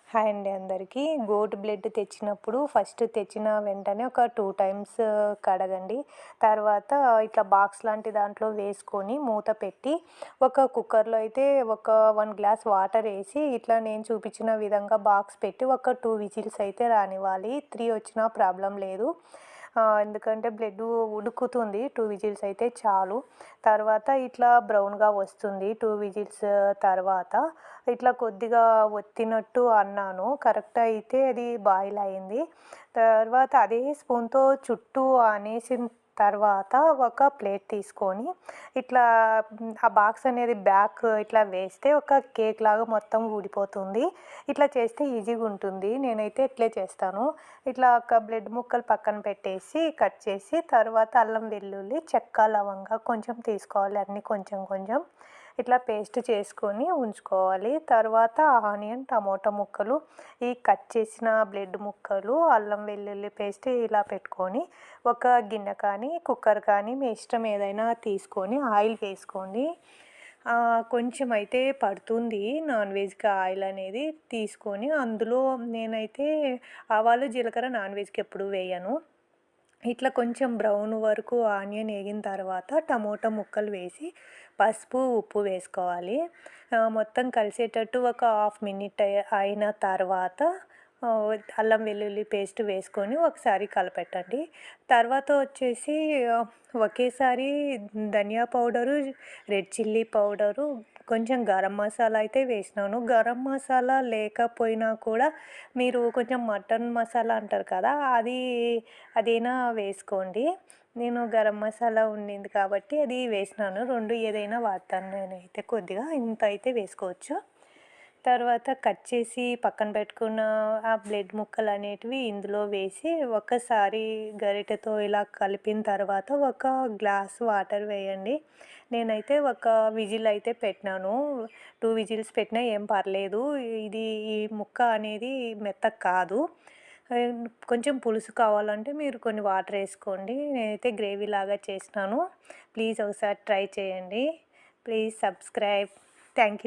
Hi అండి అందరికీ. Goat blood తెచ్చినప్పుడు ఫస్ట్ తెచ్చిన వెంటనే ఒక 2 టైమ్స్ కడగండి. తర్వాత ఇట్లా బాక్స్ లాంటి దాంట్లో వేసుకొని మూత పెట్టి ఒక కుక్కర్‌లో అయితే ఒక 1 గ్లాస్ వాటర్ ఏసి ఇట్లా నేను చూపించిన విధంగా బాక్స్ పెట్టి ఒక 2 విజిల్స్ అయితే రానివ్వాలి. 3 వచ్చినా ప్రాబ్లమ్ లేదు. ఎందుకంటే బ్లడ్డు ఉడుకుతుంది. 2 విజిల్స్ అయితే చాలు. తర్వాత ఇట్లా బ్రౌన్‌గా వస్తుంది 2 విజిల్స్ తర్వాత. ఇట్లా కొద్దిగా ఒత్తినట్టు అన్నాను. కరెక్ట్ అయితే అది బాయిల్ అయింది. తర్వాత అదే స్పూన్‌తో చుట్టూ అనేసిన తర్వాత ఒక ప్లేట్ తీసుకొని ఇట్లా ఆ బాక్స్ అనేది బ్యాక్ ఇట్లా వేస్తే ఒక కేక్ లాగా మొత్తం ఊడిపోతుంది. ఇట్లా చేస్తే ఈజీగా ఉంటుంది. నేనైతే ఇట్లే చేస్తాను. ఇట్లా ఒక బ్లడ్ ముక్కలు పక్కన పెట్టేసి కట్ చేసి తర్వాత అల్లం వెల్లుల్లి చెక్క లవంగా కొంచెం తీసుకోవాలి. అన్నీ కొంచెం కొంచెం ఇట్లా పేస్ట్ చేసుకొని ఉంచుకోవాలి. తర్వాత ఆనియన్ టమోటా ముక్కలు ఈ కట్ చేసిన బ్లడ్ ముక్కలు అల్లం వెల్లుల్లి పేస్ట్ ఇలా పెట్టుకొని ఒక గిన్నె కానీ కుక్కర్ కానీ మీ ఇష్టం ఏదైనా తీసుకొని ఆయిల్ వేసుకోండి. కొంచెం అయితే పడుతుంది నాన్ వెజ్‌కి ఆయిల్ అనేది తీసుకొని అందులో నేనైతే ఆవాలు జీలకర్ర నాన్ వెజ్‌కి ఎప్పుడు వేయను. ఇట్లా కొంచెం బ్రౌన్ వరకు ఆనియన్ వేగిన తర్వాత టమోటా ముక్కలు వేసి పసుపు ఉప్పు వేసుకోవాలి. మొత్తం కలిసేటట్టు ఒక హాఫ్ మినిట్ అయిన తర్వాత అల్లం వెల్లుల్లి పేస్ట్ వేసుకొని ఒకసారి కలపెట్టండి. తర్వాత వచ్చేసి ఒకేసారి ధనియా పౌడరు, రెడ్ చిల్లీ పౌడరు, కొంచెం గరం మసాలా అయితే వేసినాను. గరం మసాలా లేకపోయినా కూడా మీరు కొంచెం మటన్ మసాలా అంటారు కదా, అదైనా వేసుకోండి. నేను గరం మసాలా ఉండింది కాబట్టి అది వేసినాను. 2 ఏదైనా వాడతాను నేనైతే. కొద్దిగా ఇంత అయితే వేసుకోవచ్చు. తర్వాత కట్ చేసి పక్కన పెట్టుకున్న ఆ బ్లడ్ ముక్కలు అనేటివి ఇందులో వేసి ఒకసారి గరిటెతో ఇలా కలిపిన తర్వాత ఒక గ్లాస్ వాటర్ వేయండి. నేనైతే ఒక విజిల్ అయితే పెట్టినాను. 2 విజిల్స్ పెట్టినా ఏం పర్లేదు. ఈ ముక్క అనేది మెత్తగా కాదు. కొంచెం పులుసు కావాలంటే మీరు కొన్ని వాటర్ వేసుకోండి. నేనైతే గ్రేవీ లాగా చేసినాను. ప్లీజ్ ఒకసారి ట్రై చేయండి. Please subscribe. Thank you.